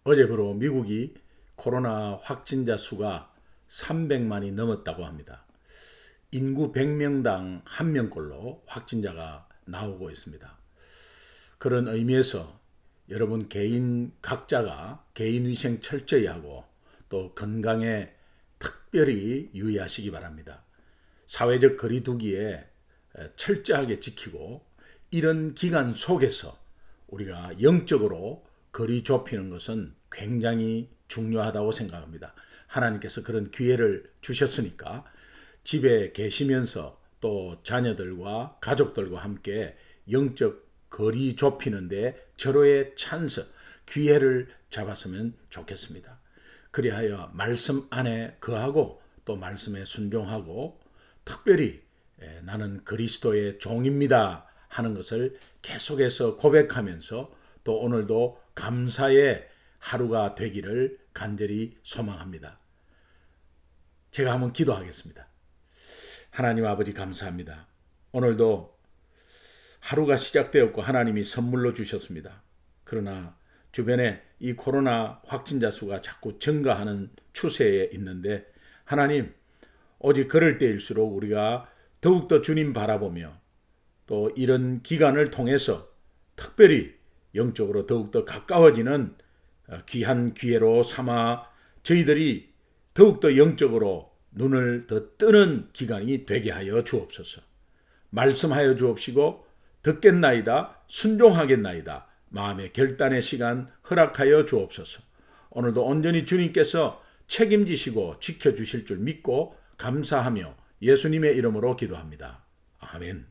어제부로 미국이 코로나 확진자 수가 300만이 넘었다고 합니다. 인구 100명당 1명꼴로 확진자가 나오고 있습니다. 그런 의미에서 여러분 개인 각자가 개인위생 철저히 하고 또 건강에 특별히 유의하시기 바랍니다. 사회적 거리두기에 철저하게 지키고 이런 기간 속에서 우리가 영적으로 거리 좁히는 것은 굉장히 중요하다고 생각합니다. 하나님께서 그런 기회를 주셨으니까 집에 계시면서 또 자녀들과 가족들과 함께 영적 거리 좁히는데 절호의 찬스, 기회를 잡았으면 좋겠습니다. 그리하여 말씀 안에 거하고 또 말씀에 순종하고 특별히 나는 그리스도의 종입니다 하는 것을 계속해서 고백하면서 또 오늘도 감사의 하루가 되기를 간절히 소망합니다. 제가 한번 기도하겠습니다. 하나님 아버지 감사합니다. 오늘도 하루가 시작되었고 하나님이 선물로 주셨습니다. 그러나 주변에 이 코로나 확진자 수가 자꾸 증가하는 추세에 있는데 하나님 오직 그럴 때일수록 우리가 더욱더 주님 바라보며 또 이런 기간을 통해서 특별히 영적으로 더욱더 가까워지는 귀한 기회로 삼아 저희들이 더욱더 영적으로 눈을 더 뜨는 기간이 되게 하여 주옵소서. 말씀하여 주옵시고 듣겠나이다 순종하겠나이다 마음의 결단의 시간 허락하여 주옵소서. 오늘도 온전히 주님께서 책임지시고 지켜주실 줄 믿고 감사하며 예수님의 이름으로 기도합니다. 아멘.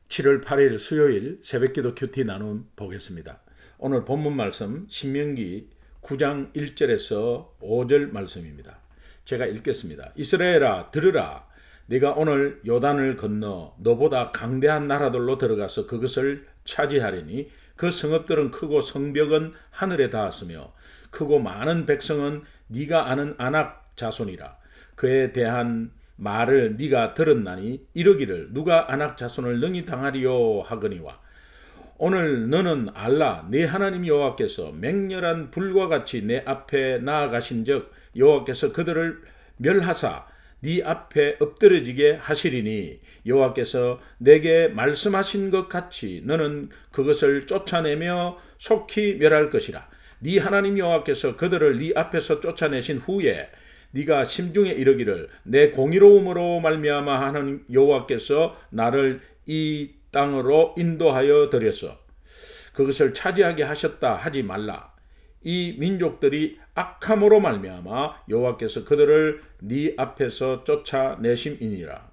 7월 8일 수요일 새벽기도 큐티 나눔 보겠습니다. 오늘 본문 말씀 신명기 9장 1절에서 5절 말씀입니다. 제가 읽겠습니다. 이스라엘아 들으라. 네가 오늘 요단을 건너 너보다 강대한 나라들로 들어가서 그것을 차지하리니 그 성읍들은 크고 성벽은 하늘에 닿았으며 크고 많은 백성은 네가 아는 아낙 자손이라. 그에 대한 말을 네가 들었나니 이르기를 누가 아낙 자손을 능히 당하리요 하거니와 오늘 너는 알라 네 하나님 여호와께서 맹렬한 불과 같이 내 앞에 나아가신즉 여호와께서 그들을 멸하사 네 앞에 엎드러지게 하시리니 여호와께서 내게 말씀하신 것 같이 너는 그것을 쫓아내며 속히 멸할 것이라. 네 하나님 여호와께서 그들을 네 앞에서 쫓아내신 후에 네가 심중에 이르기를 내 공의로움으로 말미암아 하나님 여호와께서 나를 이 땅으로 인도하여 드렸어. 그것을 차지하게 하셨다 하지 말라. 이 민족들이 악함으로 말미암아 여호와께서 그들을 네 앞에서 쫓아내심이니라.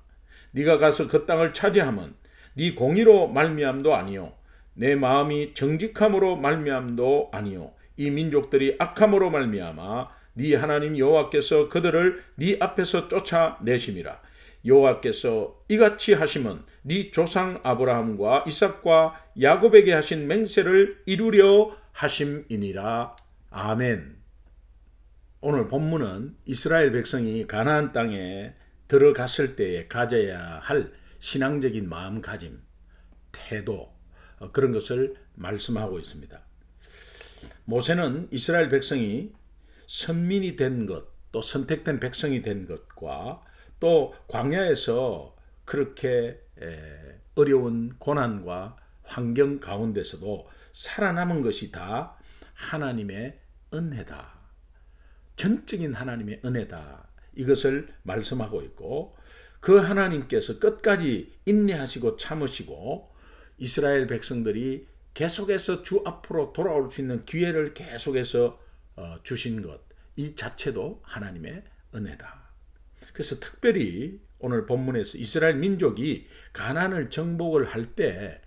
네가 가서 그 땅을 차지하면 네 공의로 말미암도 아니요 내 마음이 정직함으로 말미암도 아니요 이 민족들이 악함으로 말미암아 네 하나님 여호와께서 그들을 네 앞에서 쫓아내심이라. 여호와께서 이같이 하시면 네 조상 아브라함과 이삭과 야곱에게 하신 맹세를 이루려 하심이니라. 아멘. 오늘 본문은 이스라엘 백성이 가나안 땅에 들어갔을 때에 가져야 할 신앙적인 마음가짐, 태도 그런 것을 말씀하고 있습니다. 모세는 이스라엘 백성이 선민이 된 것, 또 선택된 백성이 된 것과 또 광야에서 그렇게 어려운 고난과 환경 가운데서도 살아남은 것이 다 하나님의 은혜다. 전적인 하나님의 은혜다. 이것을 말씀하고 있고 그 하나님께서 끝까지 인내하시고 참으시고 이스라엘 백성들이 계속해서 주 앞으로 돌아올 수 있는 기회를 계속해서 주신 것, 이 자체도 하나님의 은혜다. 그래서 특별히 오늘 본문에서 이스라엘 민족이 가나안을 정복을 할 때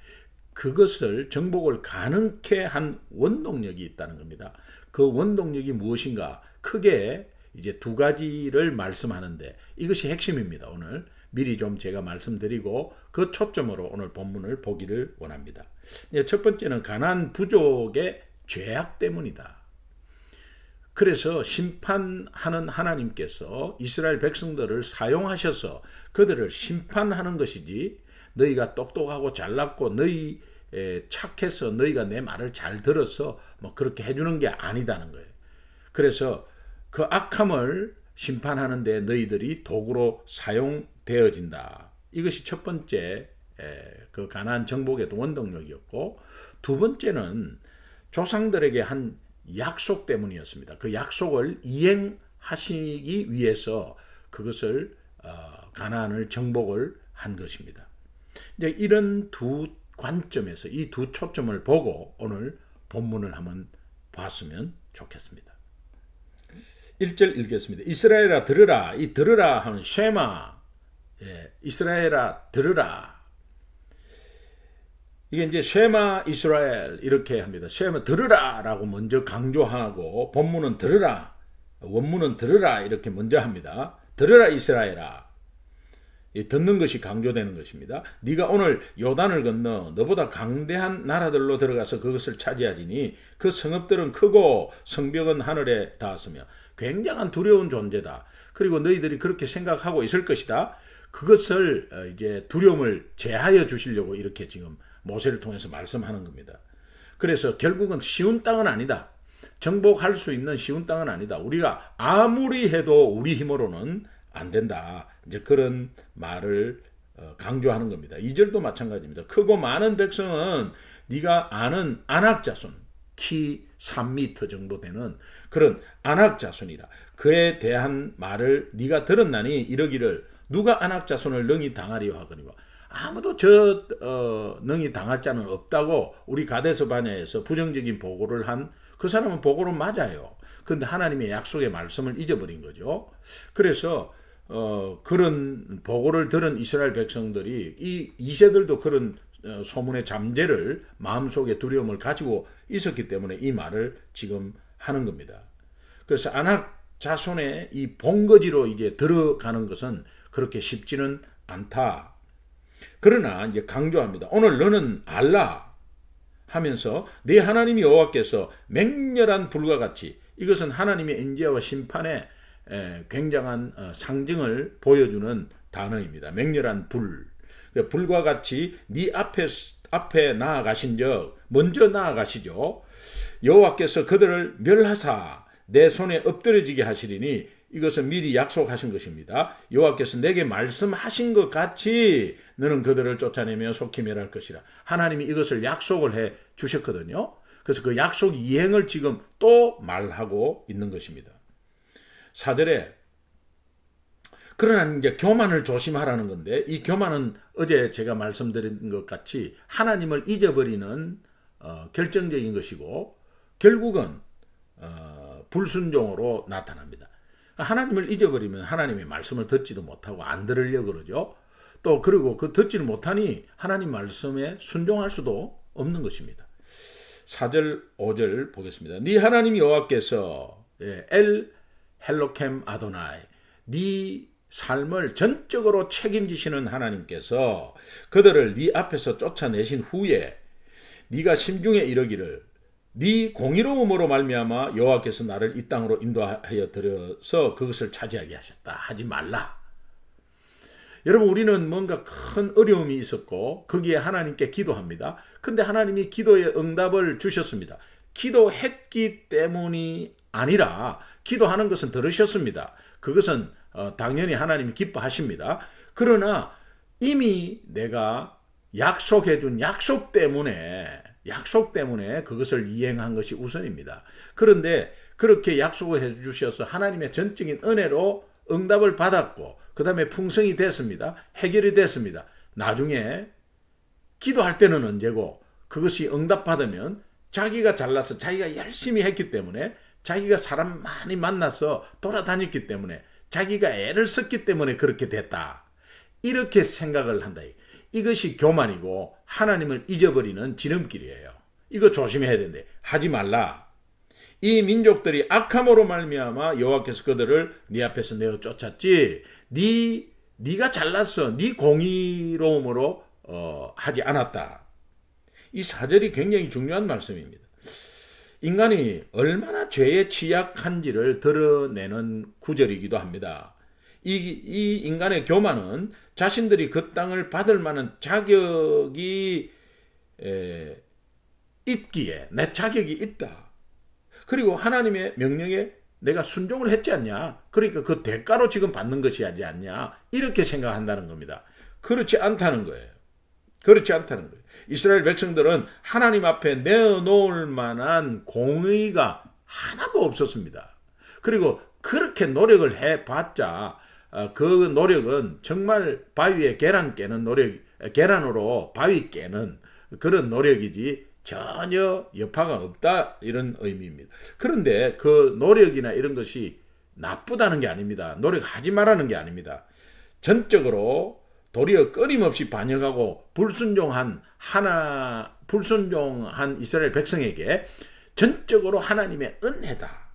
그것을 정복을 가능케 한 원동력이 있다는 겁니다. 그 원동력이 무엇인가? 크게 이제 두 가지를 말씀하는데 이것이 핵심입니다. 오늘 미리 좀 제가 말씀드리고 그 초점으로 오늘 본문을 보기를 원합니다. 첫 번째는 가나안 부족의 죄악 때문이다. 그래서 심판하는 하나님께서 이스라엘 백성들을 사용하셔서 그들을 심판하는 것이지 너희가 똑똑하고 잘났고 너희 착해서 너희가 내 말을 잘 들어서 뭐 그렇게 해주는 게 아니다는 거예요. 그래서 그 악함을 심판하는데 너희들이 도구로 사용되어진다. 이것이 첫 번째 그 가나안 정복의 원동력이었고, 두 번째는 조상들에게 한 약속 때문이었습니다. 그 약속을 이행하시기 위해서 그것을 가나안을 정복을 한 것입니다. 이제 이런 두 관점에서 이 두 초점을 보고 오늘 본문을 한번 봤으면 좋겠습니다. 1절 읽겠습니다. 이스라엘아 들으라. 이 들으라 하면 쉐마. 이스라엘아 들으라. 이게 이제 쉐마 이스라엘 이렇게 합니다. 쉐마 들으라라고 먼저 강조하고 본문은 들으라, 원문은 들으라 이렇게 먼저 합니다. 들으라 이스라엘아. 듣는 것이 강조되는 것입니다. 네가 오늘 요단을 건너 너보다 강대한 나라들로 들어가서 그것을 차지하지니 그 성읍들은 크고 성벽은 하늘에 닿았으며 굉장한 두려운 존재다. 그리고 너희들이 그렇게 생각하고 있을 것이다. 그것을 이제 두려움을 제하여 주시려고 이렇게 지금 모세를 통해서 말씀하는 겁니다. 그래서 결국은 쉬운 땅은 아니다. 정복할 수 있는 쉬운 땅은 아니다. 우리가 아무리 해도 우리 힘으로는 안 된다. 이제 그런 말을 강조하는 겁니다. 2절도 마찬가지입니다. 크고 많은 백성은 네가 아는 안악 자손, 키 3m 정도 되는 그런 안악 자손이라. 그에 대한 말을 네가 들었나니 이러기를 누가 안악 자손을 능히 당하리요 하거니와. 아무도 능히 당할 자는 없다고 우리 가데스 바냐에서 부정적인 보고를 한 그 사람은 보고는 맞아요. 그런데 하나님의 약속의 말씀을 잊어버린 거죠. 그래서 그런 보고를 들은 이스라엘 백성들이 이 2세들도 그런 소문의 잠재를 마음속에 두려움을 가지고 있었기 때문에 이 말을 지금 하는 겁니다. 그래서 안악 자손의 이 본거지로 이제 들어가는 것은 그렇게 쉽지는 않다. 그러나 이제 강조합니다. 오늘 너는 알라 하면서 네 하나님 여호와께서 맹렬한 불과 같이, 이것은 하나님의 인재와 심판의 굉장한 상징을 보여주는 단어입니다. 맹렬한 불. 불과 같이 네 앞에 나아가신 적, 먼저 나아가시죠. 여호와께서 그들을 멸하사 내 손에 엎드려지게 하시리니 이것은 미리 약속하신 것입니다. 여호와께서 내게 말씀하신 것 같이 너는 그들을 쫓아내며 속히 멸할 것이라. 하나님이 이것을 약속을 해 주셨거든요. 그래서 그 약속 이행을 지금 또 말하고 있는 것입니다. 4절에 그러나 이제 교만을 조심하라는 건데, 이 교만은 어제 제가 말씀드린 것 같이 하나님을 잊어버리는 결정적인 것이고 결국은 불순종으로 나타납니다. 하나님을 잊어버리면 하나님의 말씀을 듣지도 못하고 안 들으려고 그러죠. 또 그리고 그 듣지를 못하니 하나님 말씀에 순종할 수도 없는 것입니다. 4절 5절 보겠습니다. 네 하나님 여호와께서 엘 헬로캠 아도나이, 네 삶을 전적으로 책임지시는 하나님께서 그들을 네 앞에서 쫓아내신 후에 네가 심중에 이르기를 네 공의로움으로 말미암아 여호와께서 나를 이 땅으로 인도하여 들여서 그것을 차지하게 하셨다 하지 말라. 여러분, 우리는 뭔가 큰 어려움이 있었고 거기에 하나님께 기도합니다. 근데 하나님이 기도의 응답을 주셨습니다. 기도했기 때문이 아니라 기도하는 것은 들으셨습니다. 그것은 당연히 하나님이 기뻐하십니다. 그러나 이미 내가 약속해 준 약속 때문에 그것을 이행한 것이 우선입니다. 그런데 그렇게 약속을 해 주셔서 하나님의 전적인 은혜로 응답을 받았고 그 다음에 풍성이 됐습니다. 해결이 됐습니다. 나중에 기도할 때는 언제고 그것이 응답받으면 자기가 잘나서 자기가 열심히 했기 때문에, 자기가 사람 많이 만나서 돌아다녔기 때문에, 자기가 애를 썼기 때문에 그렇게 됐다. 이렇게 생각을 한다. 이것이 교만이고 하나님을 잊어버리는 지름길이에요. 이거 조심해야 되는데 하지 말라. 이 민족들이 악함으로 말미암아 여호와께서 그들을 네 앞에서 내어 쫓았지 네가 잘났어, 네 공의로움으로 하지 않았다. 이 4절이 굉장히 중요한 말씀입니다. 인간이 얼마나 죄에 취약한지를 드러내는 구절이기도 합니다. 이 인간의 교만은 자신들이 그 땅을 받을 만한 자격이 있기에 내 자격이 있다. 그리고 하나님의 명령에 내가 순종을 했지 않냐. 그러니까 그 대가로 지금 받는 것이지 않냐. 이렇게 생각한다는 겁니다. 그렇지 않다는 거예요. 그렇지 않다는 거예요. 이스라엘 백성들은 하나님 앞에 내어놓을 만한 공의가 하나도 없었습니다. 그리고 그렇게 노력을 해봤자 그 노력은 정말 바위에 계란 깨는 노력, 계란으로 바위 깨는 그런 노력이지 전혀 여파가 없다, 이런 의미입니다. 그런데 그 노력이나 이런 것이 나쁘다는 게 아닙니다. 노력하지 말라는 게 아닙니다. 전적으로 도리어 끊임없이 반역하고 불순종한 이스라엘 백성에게 전적으로 하나님의 은혜다.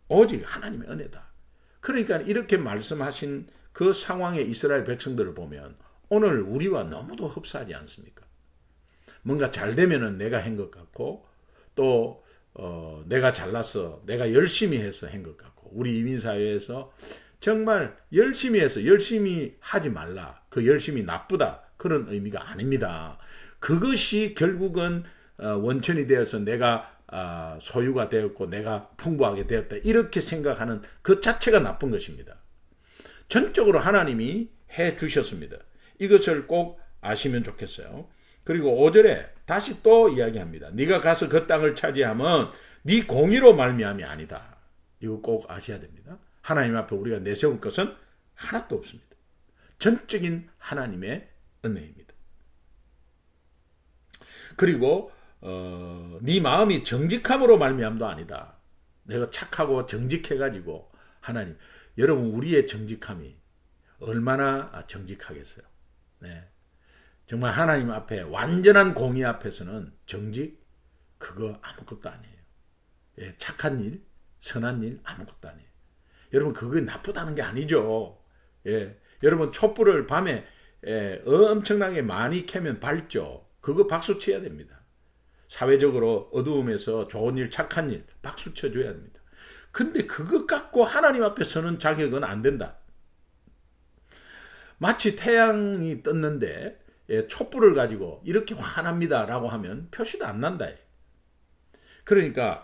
오직 하나님의 은혜다. 그러니까 이렇게 말씀하신 그 상황의 이스라엘 백성들을 보면 오늘 우리와 너무도 흡사하지 않습니까? 뭔가 잘 되면은 내가 한 것 같고, 또 내가 잘났어, 내가 열심히 해서 한 것 같고, 우리 이민사회에서 정말 열심히 해서 열심히 하지 말라, 그 열심히 나쁘다, 그런 의미가 아닙니다. 그것이 결국은 원천이 되어서 내가 소유가 되었고 내가 풍부하게 되었다, 이렇게 생각하는 그 자체가 나쁜 것입니다. 전적으로 하나님이 해 주셨습니다. 이것을 꼭 아시면 좋겠어요. 그리고 5절에 다시 또 이야기합니다. 네가 가서 그 땅을 차지하면 네 공의로 말미암이 아니다. 이거 꼭 아셔야 됩니다. 하나님 앞에 우리가 내세울 것은 하나도 없습니다. 전적인 하나님의 은혜입니다. 그리고 네 마음이 정직함으로 말미암도 아니다. 내가 착하고 정직해가지고 하나님, 여러분 우리의 정직함이 얼마나 정직하겠어요. 네. 정말 하나님 앞에 완전한 공의 앞에서는 정직 그거 아무것도 아니에요. 예, 착한 일, 선한 일 아무것도 아니에요. 여러분 그게 나쁘다는 게 아니죠. 예, 여러분 촛불을 밤에 엄청나게 많이 켜면 밝죠. 그거 박수 쳐야 됩니다. 사회적으로 어두움에서 좋은 일, 착한 일 박수 쳐줘야 됩니다. 근데 그것 갖고 하나님 앞에 서는 자격은 안 된다. 마치 태양이 떴는데 촛불을 가지고 이렇게 환합니다 라고 하면 표시도 안 난다. 그러니까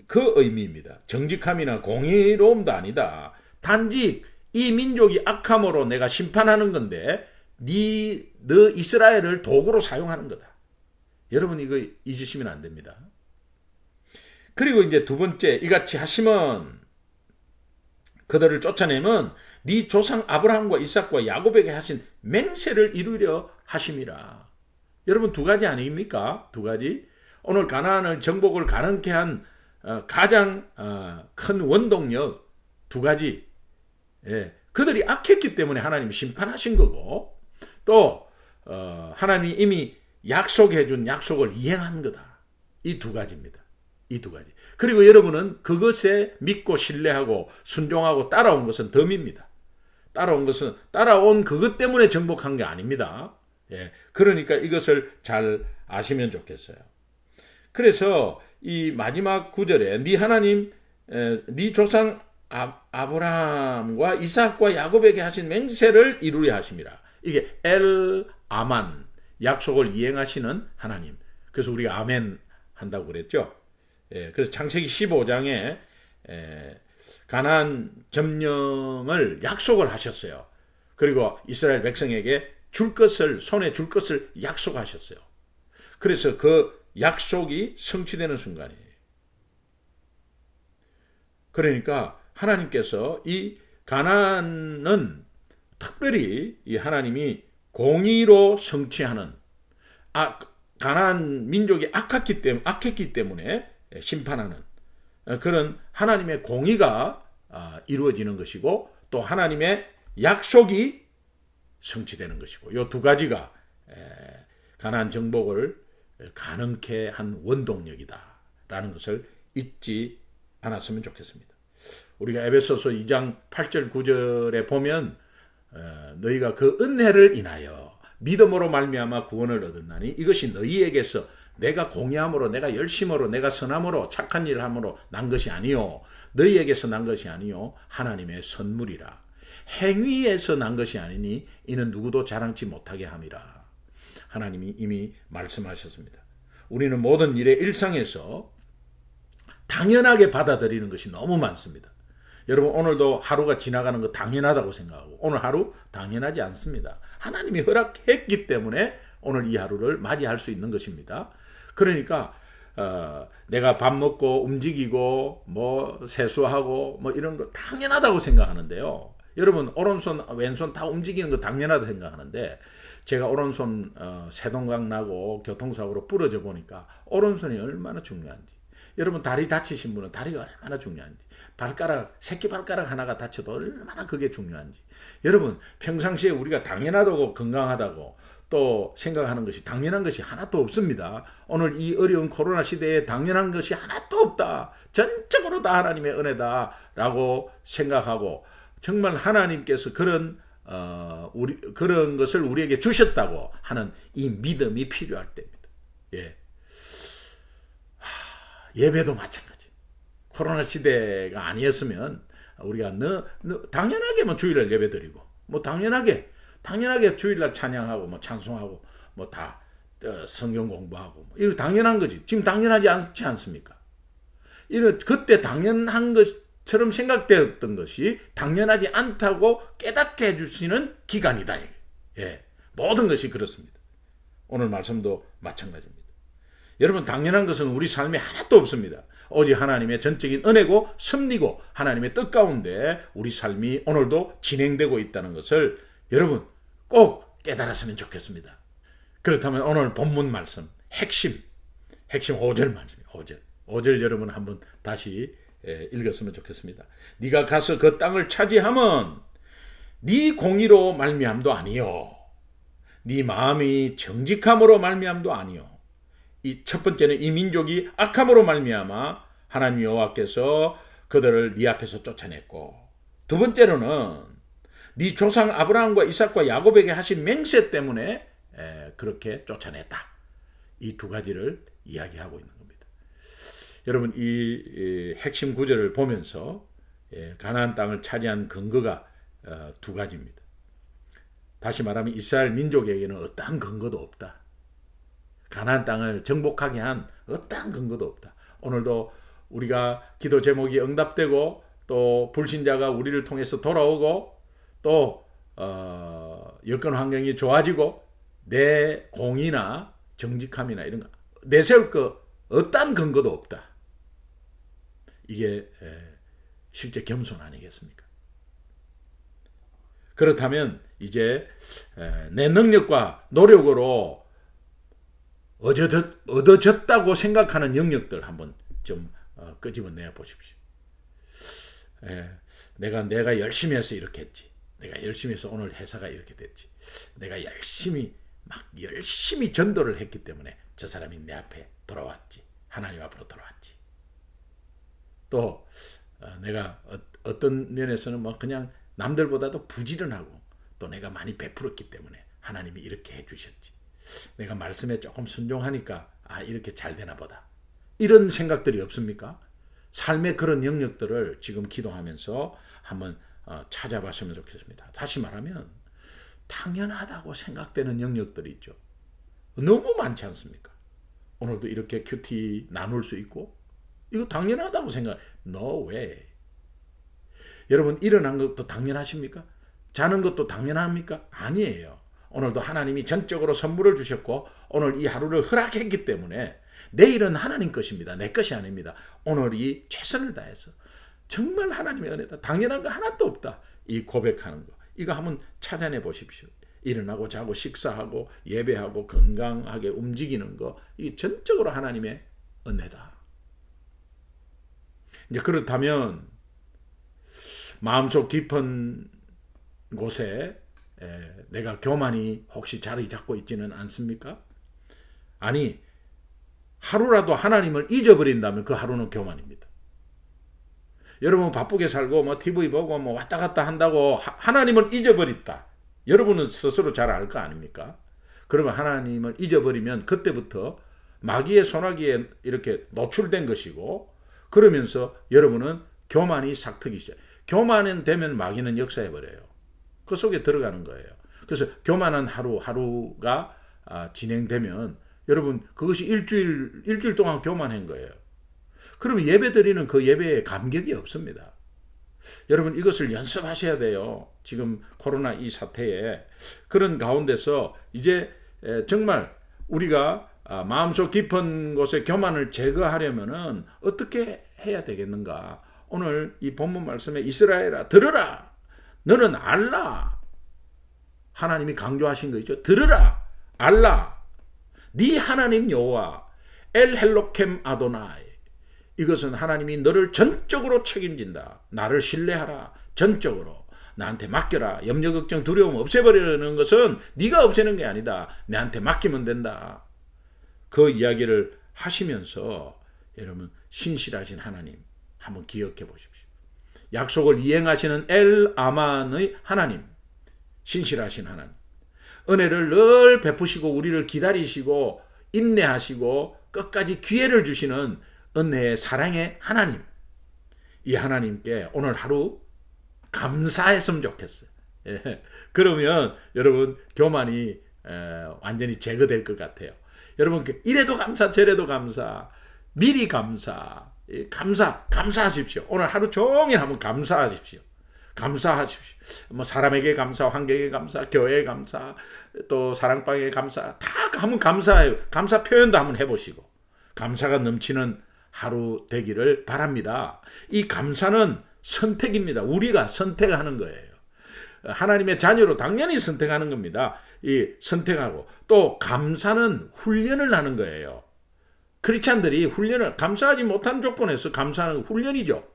그 의미입니다. 정직함이나 공의로움도 아니다. 단지 이 민족이 악함으로 내가 심판하는 건데 너 이스라엘을 도구로 사용하는 거다. 여러분 이거 잊으시면 안 됩니다. 그리고 이제 두 번째, 이같이 하시면 그들을 쫓아내면 네 조상 아브라함과 이삭과 야곱에게 하신 맹세를 이루려 하심이라. 여러분 두 가지 아닙니까? 두 가지. 오늘 가나안을 정복을 가능케 한 가장 큰 원동력 두 가지. 예, 그들이 악했기 때문에 하나님이 심판하신 거고, 또 하나님이 이미 약속해 준 약속을 이행한 거다. 이 두 가지입니다. 이 두 가지. 그리고 여러분은 그것에 믿고 신뢰하고 순종하고 따라온 것은 덤입니다. 따라온 그것 때문에 정복한 게 아닙니다. 예, 그러니까 이것을 잘 아시면 좋겠어요. 그래서 이 마지막 구절에 네 하나님, 네 조상 아브라함과 이삭과 야곱에게 하신 맹세를 이루려 하심이라. 이게 엘 아만, 약속을 이행하시는 하나님. 그래서 우리가 아멘 한다고 그랬죠. 예, 그래서 창세기 15장에 가나안 점령을 약속을 하셨어요. 그리고 이스라엘 백성에게 손에 줄 것을 약속하셨어요. 그래서 그 약속이 성취되는 순간이에요. 그러니까 하나님께서 이 가나안은 특별히 이 하나님이 공의로 성취하는, 가나안 민족이 악했기 때문에 심판하는 그런 하나님의 공의가 이루어지는 것이고, 또 하나님의 약속이 성취되는 것이고, 이 두 가지가 가나안 정복을 가능케 한 원동력이다라는 것을 잊지 않았으면 좋겠습니다. 우리가 에베소서 2장 8절 9절에 보면 너희가 그 은혜를 인하여 믿음으로 말미암아 구원을 얻었나니 이것이 너희에게서 내가 공의함으로, 내가 열심으로, 내가 선함으로, 착한 일을 함으로 난 것이 아니요, 너희에게서 난 것이 아니요 하나님의 선물이라. 행위에서 난 것이 아니니 이는 누구도 자랑치 못하게 함이라. 하나님이 이미 말씀하셨습니다. 우리는 모든 일의 일상에서 당연하게 받아들이는 것이 너무 많습니다. 여러분 오늘도 하루가 지나가는 거 당연하다고 생각하고 오늘 하루 당연하지 않습니다. 하나님이 허락했기 때문에 오늘 이 하루를 맞이할 수 있는 것입니다. 그러니까 내가 밥 먹고 움직이고 뭐 세수하고 뭐 이런 거 당연하다고 생각하는데요. 여러분 오른손 왼손 다 움직이는 거 당연하다고 생각하는데 제가 오른손 세동강 나고 교통사고로 부러져 보니까 오른손이 얼마나 중요한지, 여러분 다리 다치신 분은 다리가 얼마나 중요한지, 발가락 새끼 발가락 하나가 다쳐도 얼마나 그게 중요한지, 여러분 평상시에 우리가 당연하다고 건강하다고 또 생각하는 것이 당연한 것이 하나도 없습니다. 오늘 이 어려운 코로나 시대에 당연한 것이 하나도 없다. 전적으로 다 하나님의 은혜다 라고 생각하고 정말 하나님께서 그런 것을 우리에게 주셨다고 하는 이 믿음이 필요할 때입니다. 예. 예배도 마찬가지. 코로나 시대가 아니었으면 우리가 당연하게 주일날 예배드리고 뭐 당연하게 주일날 찬양하고 뭐 찬송하고 뭐 다 성경 공부하고 이거 당연한 거지. 지금 당연하지 않지 않습니까? 그때 당연한 것처럼 생각되었던 것이 당연하지 않다고 깨닫게 해주시는 기간이다. 예, 모든 것이 그렇습니다. 오늘 말씀도 마찬가지입니다. 여러분 당연한 것은 우리 삶에 하나도 없습니다. 오직 하나님의 전적인 은혜고 섭리고 하나님의 뜻 가운데 우리 삶이 오늘도 진행되고 있다는 것을 여러분 꼭 깨달았으면 좋겠습니다. 그렇다면 오늘 본문 말씀 핵심 5절 말씀입니다. 5절 여러분 한번 다시 읽었으면 좋겠습니다. 네가 가서 그 땅을 차지하면 네 공의로 말미암도 아니요 네 마음이 정직함으로 말미암도 아니요. 이 첫 번째는 이 민족이 악함으로 말미암아 하나님 여호와께서 그들을 네 앞에서 쫓아냈고, 두 번째로는 네 조상 아브라함과 이삭과 야곱에게 하신 맹세 때문에 그렇게 쫓아냈다. 이 두 가지를 이야기하고 있는 겁니다. 여러분 이 핵심 구절을 보면서 가나안 땅을 차지한 근거가 두 가지입니다. 다시 말하면 이스라엘 민족에게는 어떠한 근거도 없다. 가나안 땅을 정복하게 한 어떠한 근거도 없다. 오늘도 우리가 기도 제목이 응답되고 또 불신자가 우리를 통해서 돌아오고 또 여건 환경이 좋아지고 내 공의나 정직함이나 이런 거 내세울 거 어떠한 근거도 없다. 이게 실제 겸손 아니겠습니까? 그렇다면 이제 내 능력과 노력으로 얻어졌다고 생각하는 영역들 한번 좀 끄집어내어 보십시오. 내가 열심히 해서 이렇게 했지. 내가 열심히 해서 오늘 회사가 이렇게 됐지. 내가 열심히 전도를 했기 때문에 저 사람이 내 앞에 돌아왔지. 하나님 앞으로 돌아왔지. 또 내가 어떤 면에서는 뭐 그냥 남들보다도 부지런하고 또 내가 많이 베풀었기 때문에 하나님이 이렇게 해주셨지. 내가 말씀에 조금 순종하니까 이렇게 잘 되나 보다. 이런 생각들이 없습니까? 삶의 그런 영역들을 지금 기도하면서 한번 찾아봤으면 좋겠습니다. 다시 말하면 당연하다고 생각되는 영역들이 있죠. 너무 많지 않습니까? 오늘도 이렇게 큐티 나눌 수 있고 이거 당연하다고 생각. No way. 여러분 일어난 것도 당연하십니까? 자는 것도 당연합니까? 아니에요. 오늘도 하나님이 전적으로 선물을 주셨고 오늘 이 하루를 허락했기 때문에 내일은 하나님 것입니다. 내 것이 아닙니다. 오늘이 최선을 다해서 정말 하나님의 은혜다. 당연한 거 하나도 없다. 이 고백하는 거. 이거 한번 찾아내 보십시오. 일어나고 자고 식사하고 예배하고 건강하게 움직이는 거. 이게 전적으로 하나님의 은혜다. 이제 그렇다면 마음속 깊은 곳에 내가 교만이 혹시 자리 잡고 있지는 않습니까? 아니 하루라도 하나님을 잊어버린다면 그 하루는 교만입니다. 여러분 바쁘게 살고 뭐 TV 보고 뭐 왔다 갔다 한다고 하나님을 잊어버렸다. 여러분은 스스로 잘 알 거 아닙니까? 그러면 하나님을 잊어버리면 그때부터 마귀의 손아귀에 이렇게 노출된 것이고 그러면서 여러분은 교만이 싹트기 시작. 교만은 되면 마귀는 역사해버려요. 그 속에 들어가는 거예요. 그래서 교만한 하루가 진행되면 여러분 그것이 일주일 동안 교만한 거예요. 그러면 예배 드리는 그 예배에 감격이 없습니다. 여러분 이것을 연습하셔야 돼요. 지금 코로나 이 사태에 그런 가운데서 이제 정말 우리가 마음속 깊은 곳에 교만을 제거하려면은 어떻게 해야 되겠는가? 오늘 이 본문 말씀에 이스라엘아 들으라. 너는 알라. 하나님이 강조하신 거 있죠. 들으라. 알라. 네 하나님 여호와 엘 헬로켐 아도나이. 이것은 하나님이 너를 전적으로 책임진다. 나를 신뢰하라. 전적으로. 나한테 맡겨라. 염려 걱정 두려움 없애버리는 것은 네가 없애는 게 아니다. 내한테 맡기면 된다. 그 이야기를 하시면서 여러분 신실하신 하나님 한번 기억해 보십시오. 약속을 이행하시는 엘 아만의 하나님, 신실하신 하나님, 은혜를 늘 베푸시고 우리를 기다리시고 인내하시고 끝까지 기회를 주시는 은혜의 사랑의 하나님, 이 하나님께 오늘 하루 감사했으면 좋겠어요. 예. 그러면 여러분 교만이 완전히 제거될 것 같아요. 여러분 이래도 감사 저래도 감사 미리 감사하십시오. 오늘 하루 종일 한번 감사하십시오. 뭐 사람에게 감사, 환경에 감사, 교회에 감사, 또 사랑방에 감사 다 한번 감사해요. 감사 표현도 한번 해보시고 감사가 넘치는 하루 되기를 바랍니다. 이 감사는 선택입니다. 우리가 선택하는 거예요. 하나님의 자녀로 당연히 선택하는 겁니다. 이 선택하고 또 감사는 훈련을 하는 거예요. 크리스찬들이 훈련을 감사하지 못한 조건에서 감사하는 훈련이죠.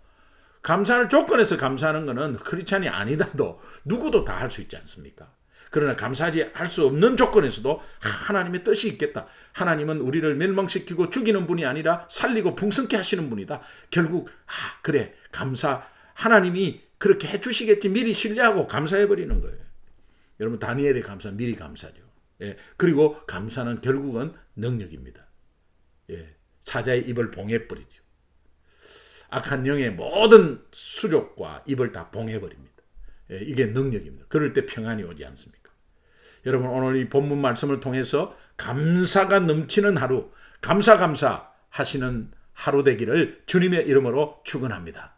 감사할 조건에서 감사하는 것은 크리스찬이 아니다도 누구도 다 할 수 있지 않습니까? 그러나 감사하지 할 수 없는 조건에서도 하나님의 뜻이 있겠다. 하나님은 우리를 멸망시키고 죽이는 분이 아니라 살리고 풍성케 하시는 분이다. 결국 그래 하나님이 그렇게 해주시겠지 미리 신뢰하고 감사해버리는 거예요. 여러분 다니엘의 감사 미리 감사죠. 예. 그리고 감사는 결국은 능력입니다. 예. 사자의 입을 봉해버리죠. 악한 영의 모든 수족과 입을 다 봉해버립니다. 예. 이게 능력입니다. 그럴 때 평안이 오지 않습니까? 여러분 오늘 이 본문 말씀을 통해서 감사가 넘치는 하루, 감사 하시는 하루 되기를 주님의 이름으로 축원합니다.